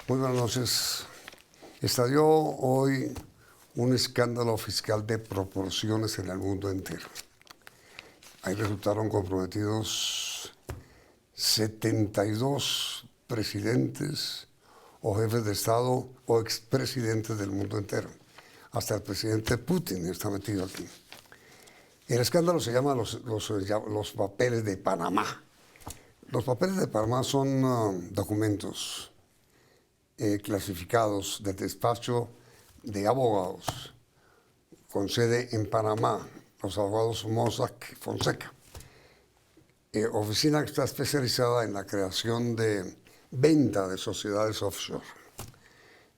Muy buenas noches. Estalló hoy un escándalo fiscal de proporciones en el mundo entero. Ahí resultaron comprometidos 72 presidentes o jefes de Estado o expresidentes del mundo entero. Hasta el presidente Putin está metido aquí. El escándalo se llama los papeles de Panamá. Los papeles de Panamá son documentos clasificados del despacho de abogados con sede en Panamá, los abogados Mossack Fonseca, oficina que está especializada en la creación de venta de sociedades offshore.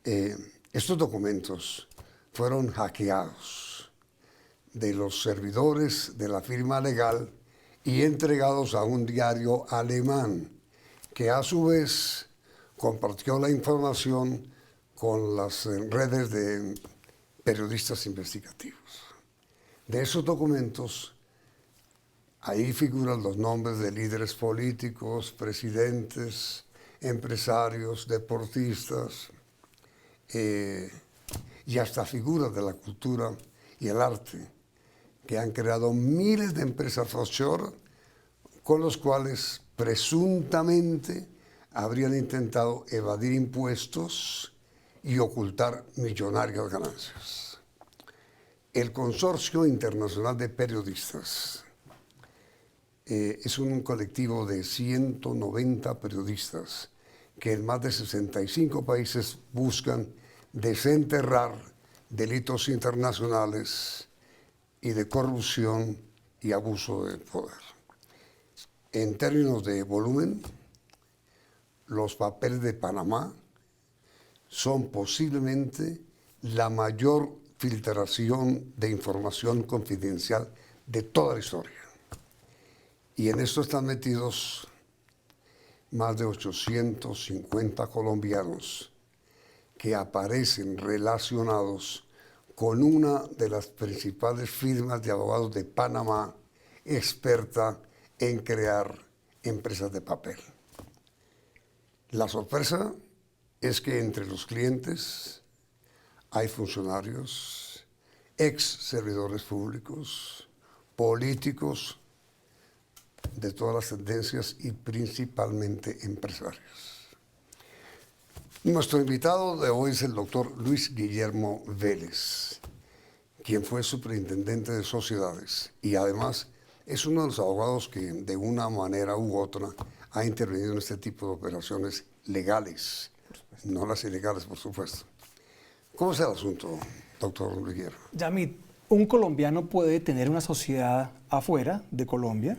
Estos documentos fueron hackeados de los servidores de la firma legal y entregados a un diario alemán que a su vez compartió la información con las redes de periodistas investigativos. De esos documentos, ahí figuran los nombres de líderes políticos, presidentes, empresarios, deportistas, y hasta figuras de la cultura y el arte, que han creado miles de empresas offshore con los cuales presuntamente habrían intentado evadir impuestos y ocultar millonarias ganancias. El Consorcio Internacional de Periodistas es un colectivo de 190 periodistas que en más de 65 países buscan desenterrar delitos internacionales y de corrupción y abuso de poder. En términos de volumen, los papeles de Panamá son posiblemente la mayor filtración de información confidencial de toda la historia. Y en esto están metidos más de 850 colombianos que aparecen relacionados con una de las principales firmas de abogados de Panamá, experta en crear empresas de papel. La sorpresa es que entre los clientes hay funcionarios, ex servidores públicos, políticos de todas las tendencias y principalmente empresarios. Nuestro invitado de hoy es el doctor Luis Guillermo Vélez, quien fue superintendente de sociedades y además es uno de los abogados que de una manera u otra ha intervenido en este tipo de operaciones legales, no las ilegales, por supuesto. ¿Cómo es el asunto, doctor Luis Guillermo? Yamit, un colombiano puede tener una sociedad afuera de Colombia,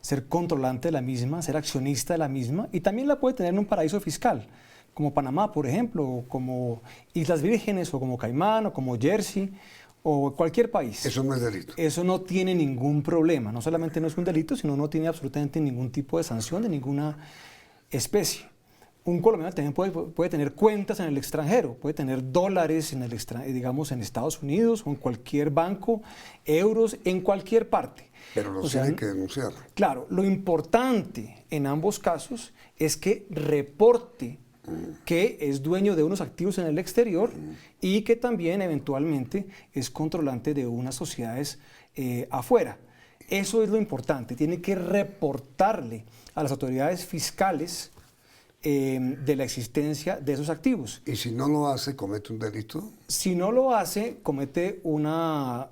ser controlante de la misma, ser accionista de la misma, y también la puede tener en un paraíso fiscal, como Panamá, por ejemplo, o como Islas Vírgenes, o como Caimán, o como Jersey, o cualquier país. Eso no es delito. Eso no tiene ningún problema. No solamente no es un delito, sino no tiene absolutamente ningún tipo de sanción de ninguna especie. Un colombiano también puede tener cuentas en el extranjero, puede tener dólares en digamos en Estados Unidos o en cualquier banco, euros en cualquier parte. Pero los tienen que denunciar. Claro, lo importante en ambos casos es que reporte que es dueño de unos activos en el exterior y que también eventualmente es controlante de unas sociedades afuera. Eso es lo importante, tiene que reportarle a las autoridades fiscales de la existencia de esos activos. ¿Y si no lo hace, comete un delito? Si no lo hace, comete una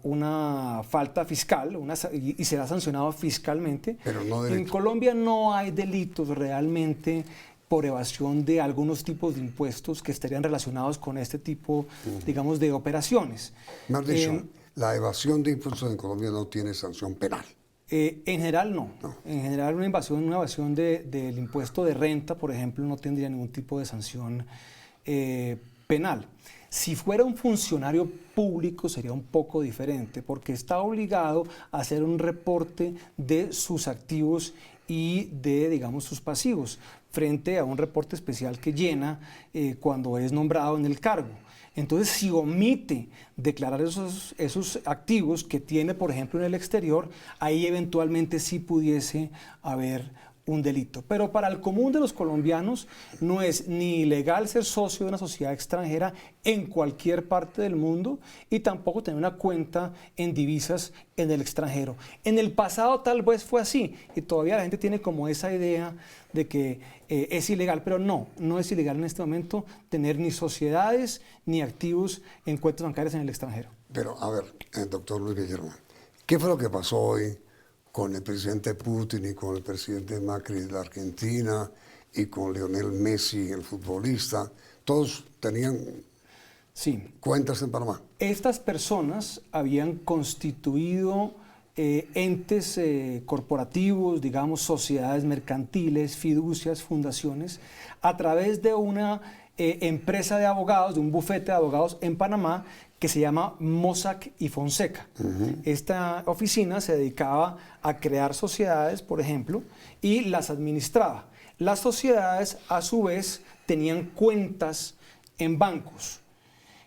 falta fiscal y será sancionado fiscalmente. Pero no delito. En Colombia no hay delitos realmente por evasión de algunos tipos de impuestos que estarían relacionados con este tipo, digamos, de operaciones. Más dicho, la evasión de impuestos en Colombia no tiene sanción penal. En general no. En general una evasión del impuesto de renta, por ejemplo, no tendría ningún tipo de sanción penal. Si fuera un funcionario público sería un poco diferente porque está obligado a hacer un reporte de sus activos y de, digamos, sus pasivos frente a un reporte especial que llena cuando es nombrado en el cargo. Entonces, si omite declarar esos activos que tiene, por ejemplo, en el exterior, ahí eventualmente sí pudiese haber un delito. Pero para el común de los colombianos no es ni ilegal ser socio de una sociedad extranjera en cualquier parte del mundo y tampoco tener una cuenta en divisas en el extranjero. En el pasado tal vez fue así y todavía la gente tiene como esa idea de que es ilegal, pero no es ilegal en este momento tener ni sociedades ni activos en cuentas bancarias en el extranjero. Pero, a ver, doctor Luis Guillermo, ¿qué fue lo que pasó hoy con el presidente Putin y con el presidente Macri de la Argentina y con Lionel Messi, el futbolista? Todos tenían cuentas en Panamá. Estas personas habían constituido entes corporativos, digamos, sociedades mercantiles, fiducias, fundaciones, a través de una empresa de abogados, de un bufete de abogados en Panamá que se llama Mossack y Fonseca. Esta oficina se dedicaba a crear sociedades, por ejemplo, y las administraba. Las sociedades, a su vez, tenían cuentas en bancos.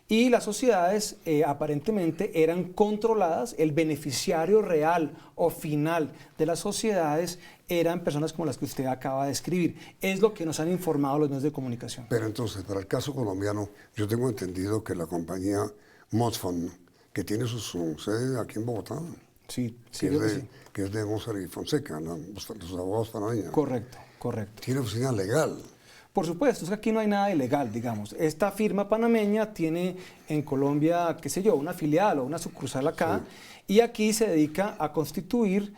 Y las sociedades aparentemente eran controladas, el beneficiario real o final de las sociedades eran personas como las que usted acaba de describir. Es lo que nos han informado los medios de comunicación. Pero entonces, para el caso colombiano, yo tengo entendido que la compañía Mosfon, que tiene su sede aquí en Bogotá, sí, que es de Mossack y Fonseca, ¿no? Los abogados panameños. Correcto. Tiene oficina legal. Por supuesto, es que aquí no hay nada ilegal, digamos. Esta firma panameña tiene en Colombia, qué sé yo, una filial o una sucursal acá, y aquí se dedica a constituir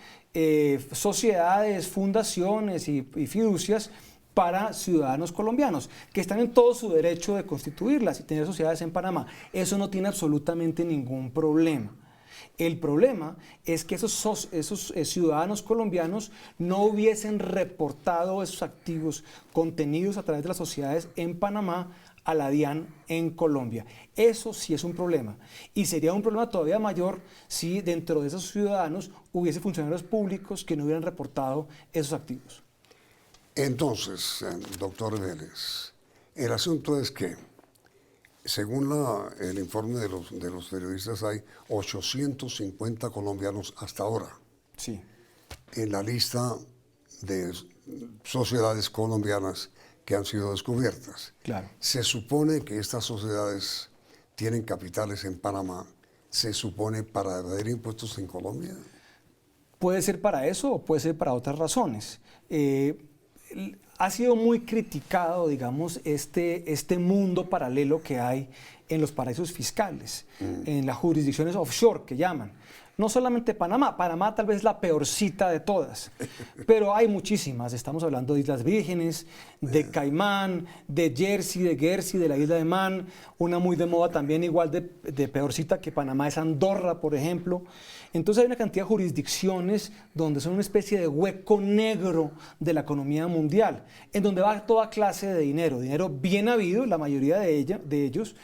sociedades, fundaciones y fiducias para ciudadanos colombianos, que están en todo su derecho de constituirlas y tener sociedades en Panamá. Eso no tiene absolutamente ningún problema. El problema es que esos ciudadanos colombianos no hubiesen reportado esos activos contenidos a través de las sociedades en Panamá a la DIAN en Colombia. Eso sí es un problema. Y sería un problema todavía mayor si dentro de esos ciudadanos hubiese funcionarios públicos que no hubieran reportado esos activos. Entonces, doctor Vélez, el asunto es que, según el informe de los periodistas, hay 850 colombianos hasta ahora en la lista de sociedades colombianas que han sido descubiertas. Claro. Se supone que estas sociedades tienen capitales en Panamá, se supone para evadir impuestos en Colombia. Puede ser para eso o puede ser para otras razones. Ha sido muy criticado, digamos, este mundo paralelo que hay en los paraísos fiscales, en las jurisdicciones offshore que llaman. No solamente Panamá, Panamá tal vez es la peorcita de todas, pero hay muchísimas. Estamos hablando de Islas Vírgenes, de Caimán, de Jersey, de la isla de Man, una muy de moda también igual de peorcita que Panamá es Andorra, por ejemplo. Entonces hay una cantidad de jurisdicciones donde son una especie de hueco negro de la economía mundial, en donde va toda clase de dinero bien habido, la mayoría de ellos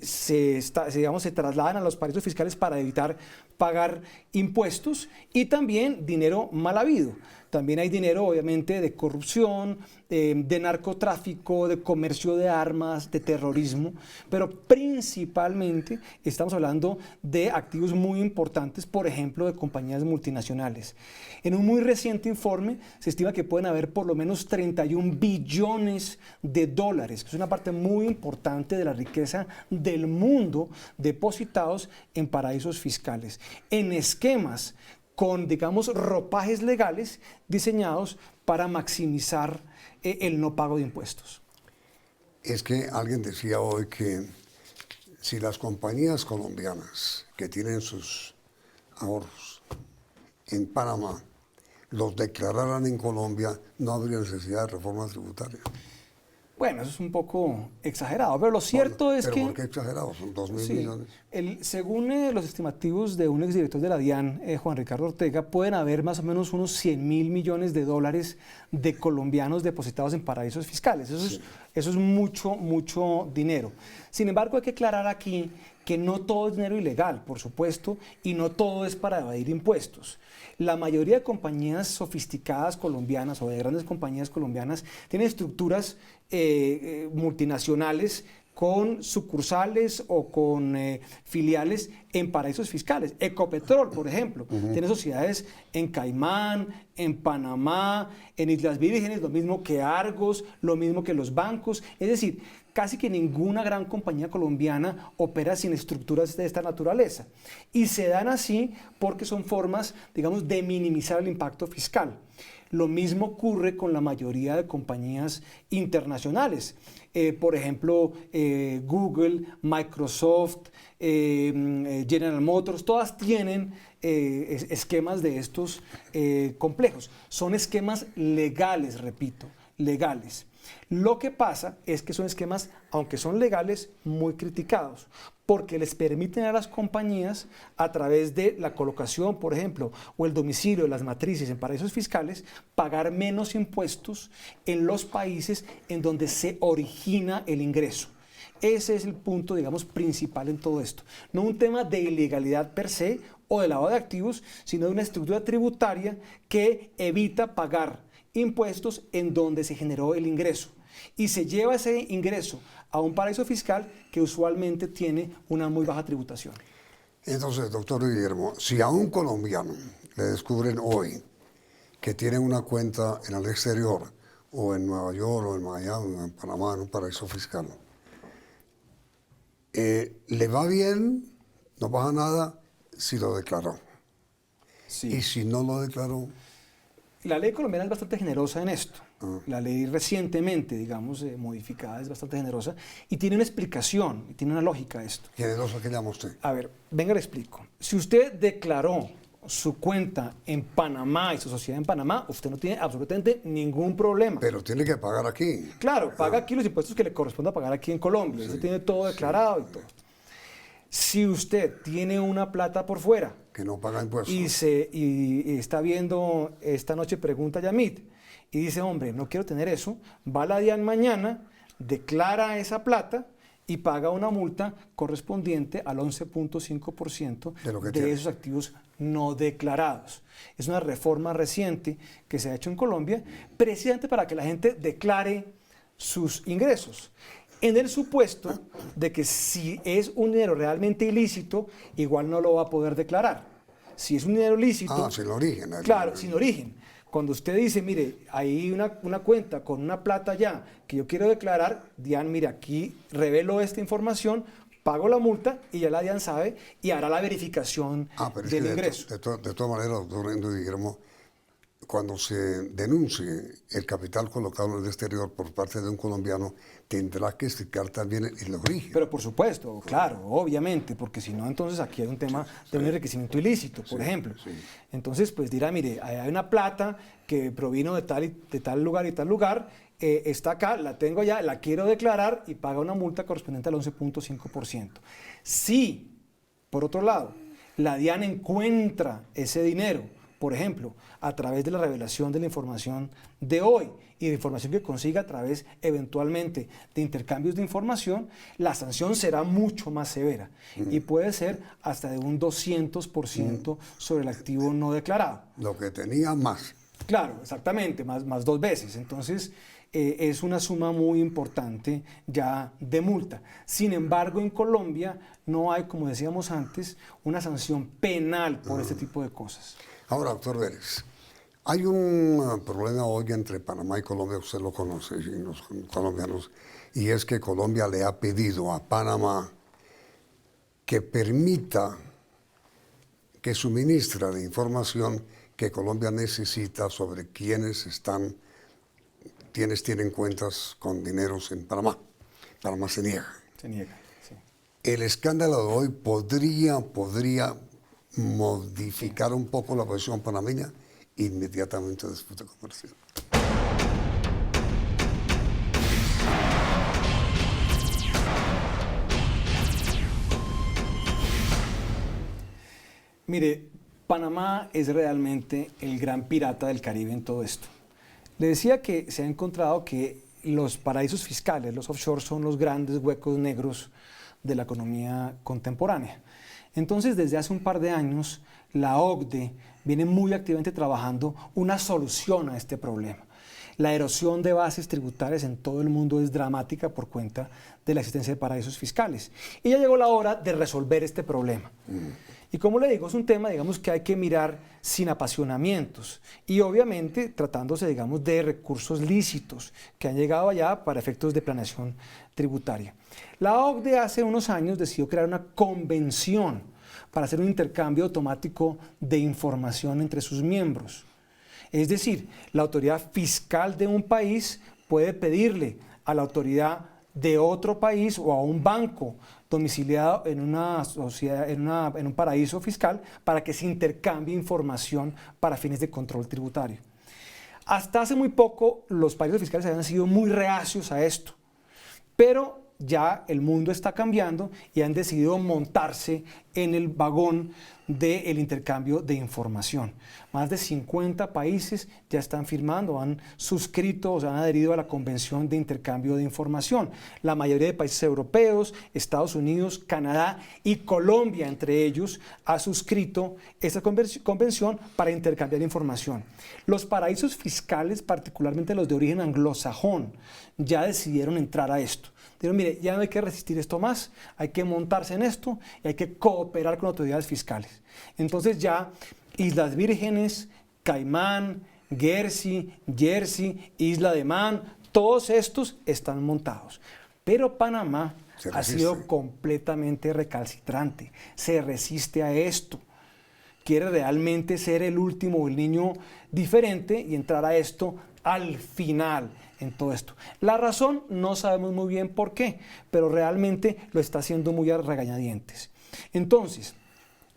se trasladan a los paraísos fiscales para evitar pagar impuestos, y también dinero mal habido. También hay dinero, obviamente, de corrupción, de narcotráfico, de comercio de armas, de terrorismo, pero principalmente estamos hablando de activos muy importantes, por ejemplo, de compañías multinacionales. En un muy reciente informe se estima que pueden haber por lo menos 31 billones de dólares, que es una parte muy importante de la riqueza del mundo, depositados en paraísos fiscales, en esquemas con, digamos, ropajes legales diseñados para maximizar el no pago de impuestos. Es que alguien decía hoy que si las compañías colombianas que tienen sus ahorros en Panamá los declararan en Colombia, no habría necesidad de reforma tributaria. Bueno, eso es un poco exagerado, pero lo cierto es que... ¿Por qué exagerado? Son 2.000 millones. Según los estimativos de un exdirector de la DIAN, Juan Ricardo Ortega, pueden haber más o menos unos 100.000 millones de dólares de colombianos depositados en paraísos fiscales. Eso es mucho dinero. Sin embargo, hay que aclarar aquí que no todo es dinero ilegal, por supuesto, y no todo es para evadir impuestos. La mayoría de compañías sofisticadas colombianas o de grandes compañías colombianas tienen estructuras multinacionales con sucursales o con filiales en paraísos fiscales. Ecopetrol, por ejemplo, tiene sociedades en Caimán, en Panamá, en Islas Vírgenes, lo mismo que Argos, lo mismo que los bancos. Es decir, casi que ninguna gran compañía colombiana opera sin estructuras de esta naturaleza. Y se dan así porque son formas, digamos, de minimizar el impacto fiscal. Lo mismo ocurre con la mayoría de compañías internacionales. Por ejemplo, Google, Microsoft, General Motors, todas tienen esquemas de estos complejos. Son esquemas legales, repito, legales. Lo que pasa es que son esquemas, aunque son legales, muy criticados, porque les permiten a las compañías, a través de la colocación, por ejemplo, o el domicilio de las matrices en paraísos fiscales, pagar menos impuestos en los países en donde se origina el ingreso. Ese es el punto, digamos, principal en todo esto. No un tema de ilegalidad per se o de lavado de activos, sino de una estructura tributaria que evita pagar impuestos en donde se generó el ingreso y se lleva ese ingreso a un paraíso fiscal que usualmente tiene una muy baja tributación. Entonces, doctor Guillermo, si a un colombiano le descubren hoy que tiene una cuenta en el exterior, o en Nueva York, o en Miami, o en Panamá, en un paraíso fiscal, le va bien, no pasa nada si lo declaró. Sí. Y si no lo declaró. La ley colombiana es bastante generosa en esto. La ley recientemente, digamos, modificada, es bastante generosa y tiene una explicación, y tiene una lógica esto. ¿Generosa qué llama usted? A ver, venga, le explico. Si usted declaró su cuenta en Panamá y su sociedad en Panamá, usted no tiene absolutamente ningún problema. Pero tiene que pagar aquí. Claro, paga aquí los impuestos que le corresponda pagar aquí en Colombia. Eso tiene todo declarado y todo. Si usted tiene una plata por fuera, que no paga impuestos, y está viendo esta noche Pregunta Yamit y dice, hombre, no quiero tener eso, va a la DIAN mañana, declara esa plata y paga una multa correspondiente al 11.5% de esos activos no declarados. Es una reforma reciente que se ha hecho en Colombia precisamente para que la gente declare sus ingresos, en el supuesto de que si es un dinero realmente ilícito, igual no lo va a poder declarar. Si es un dinero lícito... sin origen. Claro, sin origen. Cuando usted dice, mire, hay una cuenta con una plata ya que yo quiero declarar, DIAN, mire, aquí revelo esta información, pago la multa y ya la DIAN sabe y hará la verificación del ingreso. De todas maneras, doctor Guillermo, cuando se denuncie el capital colocado en el exterior por parte de un colombiano, tendrá que explicar también el origen. Pero por supuesto, claro, obviamente, porque si no, entonces aquí hay un tema de un enriquecimiento ilícito, por ejemplo. Sí. Entonces, pues dirá, mire, hay una plata que provino de tal lugar y tal lugar, está acá, la tengo allá, la quiero declarar y paga una multa correspondiente al 11.5%. Si, por otro lado, la DIAN encuentra ese dinero, por ejemplo, a través de la revelación de la información de hoy y de información que consiga a través eventualmente de intercambios de información, la sanción será mucho más severa y puede ser hasta de un 200% sobre el activo no declarado. Lo que tenía más. Claro, exactamente, más 2 veces. Entonces, es una suma muy importante ya de multa. Sin embargo, en Colombia no hay, como decíamos antes, una sanción penal por este tipo de cosas. Ahora, doctor Vélez, hay un problema hoy entre Panamá y Colombia, usted lo conoce, y los colombianos, y es que Colombia le ha pedido a Panamá que permita que suministre la información que Colombia necesita sobre quiénes tienen cuentas con dineros en Panamá. Panamá se niega. Se niega, sí. El escándalo de hoy podría modificar un poco la posición panameña inmediatamente después de comercial. Mire, Panamá es realmente el gran pirata del Caribe en todo esto. Le decía que se ha encontrado que los paraísos fiscales, los offshore, son los grandes huecos negros de la economía contemporánea. Entonces, desde hace un par de años, la OCDE viene muy activamente trabajando una solución a este problema. La erosión de bases tributarias en todo el mundo es dramática por cuenta de la existencia de paraísos fiscales. Y ya llegó la hora de resolver este problema. Y como le digo, es un tema, digamos, que hay que mirar sin apasionamientos y obviamente tratándose, digamos, de recursos lícitos que han llegado allá para efectos de planeación tributaria. La OCDE hace unos años decidió crear una convención para hacer un intercambio automático de información entre sus miembros. Es decir, la autoridad fiscal de un país puede pedirle a la autoridad de otro país o a un banco domiciliado en una sociedad, en un paraíso fiscal para que se intercambie información para fines de control tributario. Hasta hace muy poco los paraísos fiscales habían sido muy reacios a esto, pero ya el mundo está cambiando y han decidido montarse en el vagón del intercambio de información. Más de 50 países ya están firmando, han suscrito o se han adherido a la Convención de Intercambio de Información. La mayoría de países europeos, Estados Unidos, Canadá y Colombia, entre ellos, ha suscrito esta convención para intercambiar información. Los paraísos fiscales, particularmente los de origen anglosajón, ya decidieron entrar a esto. Dijeron, mire, ya no hay que resistir esto más, hay que montarse en esto y hay que cooperar con autoridades fiscales. Entonces ya Islas Vírgenes, Caimán, Jersey, Isla de Man, todos estos están montados. Pero Panamá ha sido completamente recalcitrante, se resiste a esto. Quiere realmente ser el último, el niño diferente y entrar a esto al final en todo esto. La razón no sabemos muy bien por qué, pero realmente lo está haciendo muy a regañadientes. Entonces,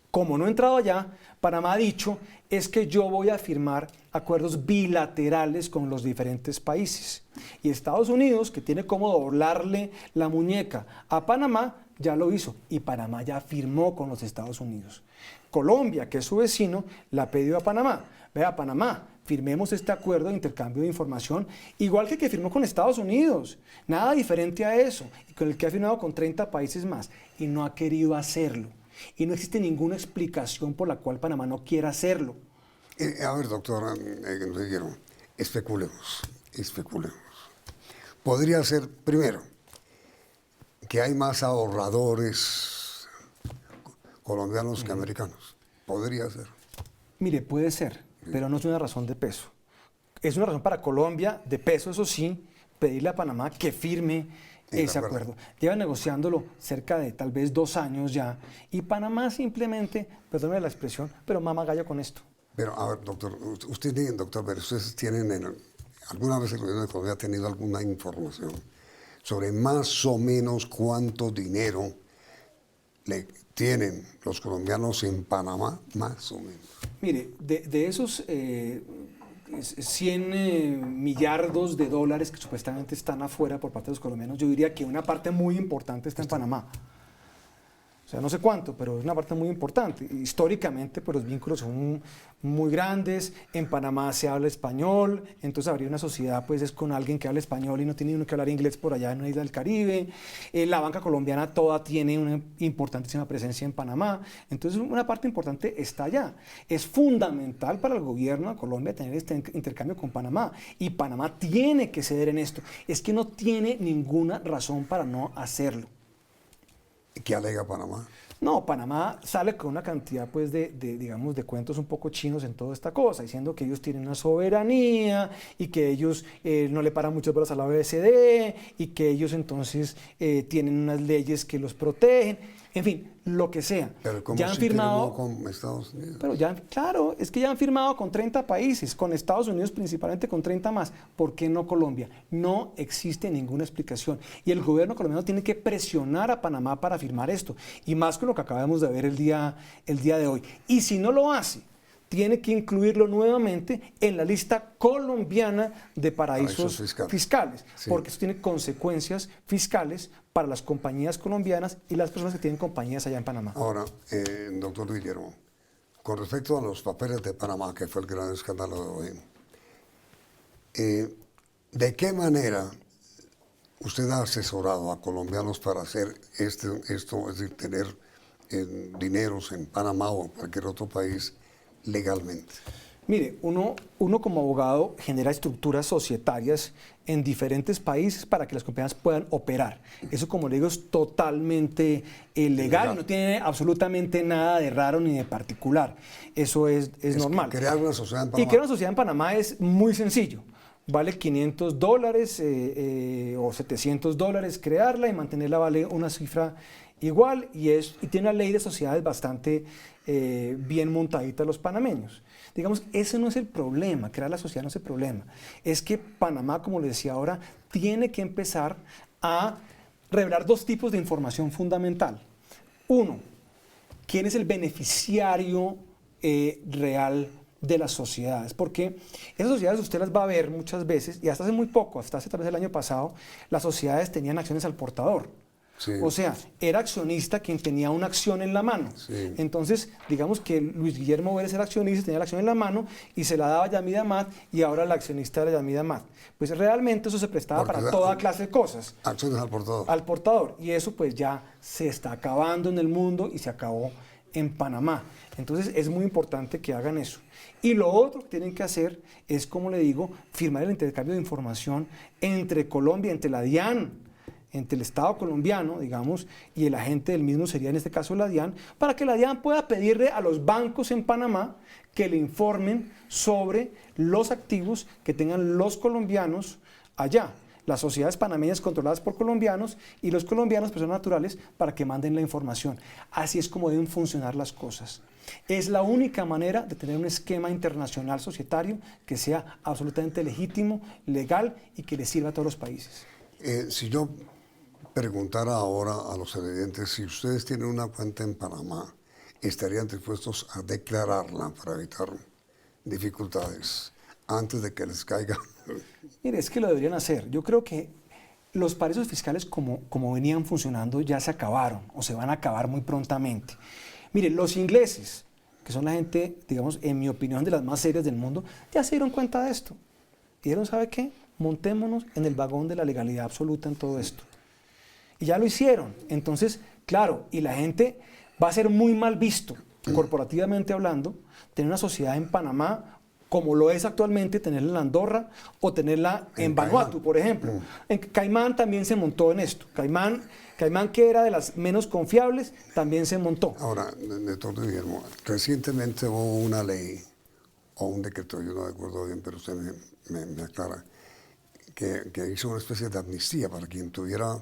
como no he entrado allá, Panamá ha dicho es que yo voy a firmar acuerdos bilaterales con los diferentes países. Y Estados Unidos, que tiene como doblarle la muñeca a Panamá, ya lo hizo y Panamá ya firmó con los Estados Unidos. Colombia, que es su vecino, la pidió a Panamá. Vea, Panamá, firmemos este acuerdo de intercambio de información, igual que firmó con Estados Unidos. Nada diferente a eso, y con el que ha firmado con 30 países más, y no ha querido hacerlo. Y no existe ninguna explicación por la cual Panamá no quiera hacerlo. A ver, doctor, especulemos. Podría ser, primero, que hay más ahorradores colombianos que americanos. Podría ser. Mire, puede ser, pero no es una razón de peso. Es una razón para Colombia de peso, eso sí, pedirle a Panamá que firme ese acuerdo. Lleva negociándolo cerca de tal vez 2 años ya, y Panamá simplemente, perdóneme la expresión, pero mama gallo con esto. Pero, a ver, doctor, pero ustedes tienen, ¿alguna vez el gobierno de Colombia ha tenido alguna información sobre más o menos cuánto dinero le tienen los colombianos en Panamá, más o menos? Mire, de esos 100 millardos de dólares que supuestamente están afuera por parte de los colombianos, yo diría que una parte muy importante está en Panamá. O sea, no sé cuánto, pero es una parte muy importante. Históricamente, pues los vínculos son muy grandes. En Panamá se habla español, entonces habría una sociedad, pues es con alguien que habla español y no tiene uno que hablar inglés por allá en una isla del Caribe. La banca colombiana toda tiene una importantísima presencia en Panamá. Entonces, una parte importante está allá. Es fundamental para el gobierno de Colombia tener este intercambio con Panamá. Y Panamá tiene que ceder en esto. Es que no tiene ninguna razón para no hacerlo. ¿Qué alega Panamá? No, Panamá sale con una cantidad pues, digamos, de cuentos un poco chinos en toda esta cosa, diciendo que ellos tienen una soberanía y que ellos no le paran muchos brazos a la OECD y que ellos entonces tienen unas leyes que los protegen. En fin, lo que sea. Pero ¿cómo ya han si firmado con Estados Unidos? Pero ya, claro, es que ya han firmado con 30 países, con Estados Unidos principalmente con 30 más. ¿Por qué no Colombia? No existe ninguna explicación. Y el gobierno colombiano tiene que presionar a Panamá para firmar esto. Y más con lo que acabamos de ver el día de hoy. Y si no lo hace, tiene que incluirlo nuevamente en la lista colombiana de paraísos fiscales, sí. Porque eso tiene consecuencias fiscales para las compañías colombianas y las personas que tienen compañías allá en Panamá. Ahora, doctor Guillermo, con respecto a los papeles de Panamá, que fue el gran escándalo de hoy, ¿de qué manera usted ha asesorado a colombianos para hacer esto, es decir, tener dineros en Panamá o en cualquier otro país legalmente? Mire, uno como abogado genera estructuras societarias en diferentes países para que las compañías puedan operar. Eso, como le digo, es totalmente legal y no tiene absolutamente nada de raro ni de particular. Eso es normal. Crear una sociedad en Panamá. Y crear una sociedad en Panamá es muy sencillo. Vale $500 o $700 crearla, y mantenerla vale una cifra igual, y tiene una ley de sociedades bastante bien montadita los panameños. Digamos, ese no es el problema, crear la sociedad no es el problema. Es que Panamá, como le decía ahora, tiene que empezar a revelar dos tipos de información fundamental. Uno, ¿quién es el beneficiario real de las sociedades? Porque esas sociedades usted las va a ver muchas veces, y hasta hace muy poco, hasta hace tal vez el año pasado, las sociedades tenían acciones al portador. Sí. O sea, era accionista quien tenía una acción en la mano. Sí. Entonces, digamos que Luis Guillermo Vélez era accionista, tenía la acción en la mano y se la daba a Yamid Amad, y ahora la accionista era Yamid Amad. Pues realmente eso se prestaba para toda clase de cosas. Acciones al portador. Al portador. Y eso pues ya se está acabando en el mundo y se acabó en Panamá. Entonces es muy importante que hagan eso. Y lo otro que tienen que hacer es, como le digo, firmar el intercambio de información entre Colombia, entre la DIAN, entre el Estado colombiano, digamos, y el agente del mismo sería en este caso la DIAN, para que la DIAN pueda pedirle a los bancos en Panamá que le informen sobre los activos que tengan los colombianos allá. Las sociedades panameñas controladas por colombianos y los colombianos, personas naturales, para que manden la información. Así es como deben funcionar las cosas. Es la única manera de tener un esquema internacional societario que sea absolutamente legítimo, legal y que le sirva a todos los países. Si yo preguntara ahora a los televidentes, si ustedes tienen una cuenta en Panamá, ¿estarían dispuestos a declararla para evitar dificultades antes de que les caiga? Mire, es que lo deberían hacer. Yo creo que los paraísos fiscales como venían funcionando ya se acabaron o se van a acabar muy prontamente. Mire, los ingleses, que son la gente, digamos, en mi opinión, de las más serias del mundo, ya se dieron cuenta de esto. Y dijeron, ¿sabe qué? Montémonos en el vagón de la legalidad absoluta en todo esto. Y ya lo hicieron. Entonces, claro, y la gente va a ser muy mal visto, corporativamente hablando, tener una sociedad en Panamá como lo es actualmente, tenerla en Andorra o tenerla en Vanuatu, por ejemplo. En Caimán también se montó en esto. Caimán, que era de las menos confiables, también se montó. Ahora, doctor Guillermo, recientemente hubo una ley o un decreto, yo no recuerdo bien, pero usted me aclara, que hizo una especie de amnistía para quien tuviera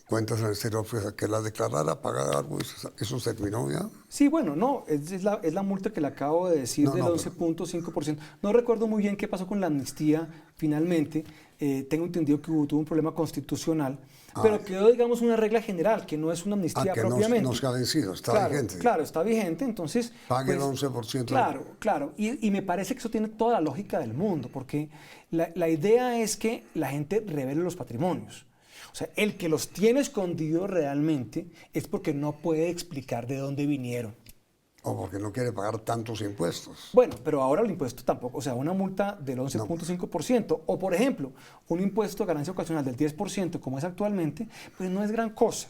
cuentas en el exterior, pues, que la declarara, pagara algo. ¿Eso se terminó ya? Sí, bueno, no, es la multa que le acabo de decir, del 11.5%. No recuerdo muy bien qué pasó con la amnistía finalmente. Tengo entendido que tuvo un problema constitucional, pero quedó, digamos, una regla general, que no es una amnistía propiamente. No se ha vencido, está vigente. Claro, está vigente, entonces... Pague pues, el 11%. Claro, y me parece que eso tiene toda la lógica del mundo, porque la idea es que la gente revele los patrimonios. O sea, el que los tiene escondidos realmente es porque no puede explicar de dónde vinieron. O porque no quiere pagar tantos impuestos. Bueno, pero ahora el impuesto tampoco, o sea, una multa del 11.5%, o por ejemplo, un impuesto de ganancia ocasional del 10%, como es actualmente, pues no es gran cosa.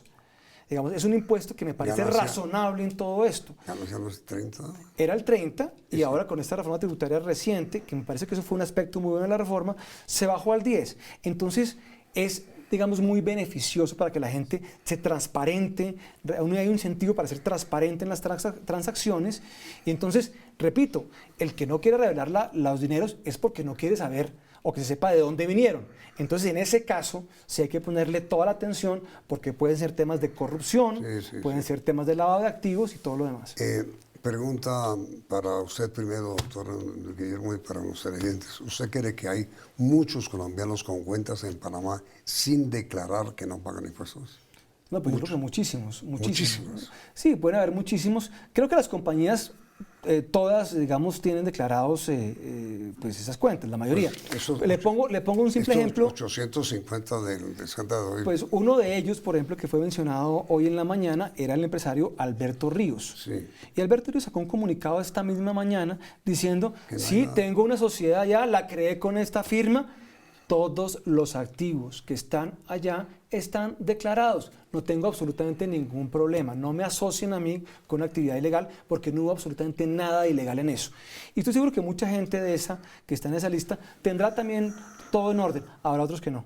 Digamos, es un impuesto que me parece razonable en todo esto. ¿Ganancia no es 30? Era el 30, y ahora con esta reforma tributaria reciente, que me parece que eso fue un aspecto muy bueno de la reforma, se bajó al 10. Entonces, es, digamos, muy beneficioso para que la gente se transparente, hay un incentivo para ser transparente en las transacciones, y entonces, repito, el que no quiere revelar los dineros es porque no quiere saber o que se sepa de dónde vinieron. Entonces, en ese caso, sí hay que ponerle toda la atención, porque pueden ser temas de corrupción, pueden ser temas de lavado de activos y todo lo demás. Pregunta para usted primero, doctor Guillermo, y para los televidentes. ¿Usted cree que hay muchos colombianos con cuentas en Panamá sin declarar que no pagan impuestos? No, pues yo creo que muchísimos. Sí, pueden haber muchísimos. Creo que las compañías, todas, digamos, tienen declarados pues esas cuentas, la mayoría. Le pongo un simple ejemplo. 850 del escándalo de hoy. Pues uno de ellos, por ejemplo, que fue mencionado hoy en la mañana, era el empresario Alberto Ríos. Sí. Y Alberto Ríos sacó un comunicado esta misma mañana diciendo, sí, tengo una sociedad ya, la creé con esta firma, todos los activos que están allá están declarados. No tengo absolutamente ningún problema. No me asocien a mí con actividad ilegal porque no hubo absolutamente nada de ilegal en eso. Y estoy seguro que mucha gente de esa, que está en esa lista, tendrá también todo en orden. Habrá otros que no.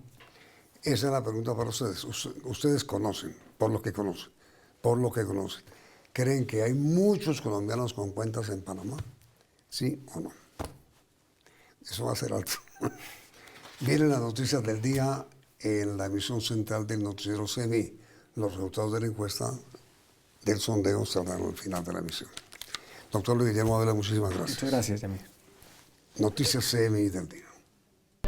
Esa es la pregunta para ustedes. Ustedes conocen, por lo que conocen, ¿creen que hay muchos colombianos con cuentas en Panamá? ¿Sí o no? Eso va a ser alto. Vienen las noticias del día en la emisión central del noticiero CMI. Los resultados de la encuesta del sondeo estarán al final de la emisión. Doctor Luis Guillermo Abela, muchísimas gracias. Muchas gracias, Yamil. Noticias CMI del día.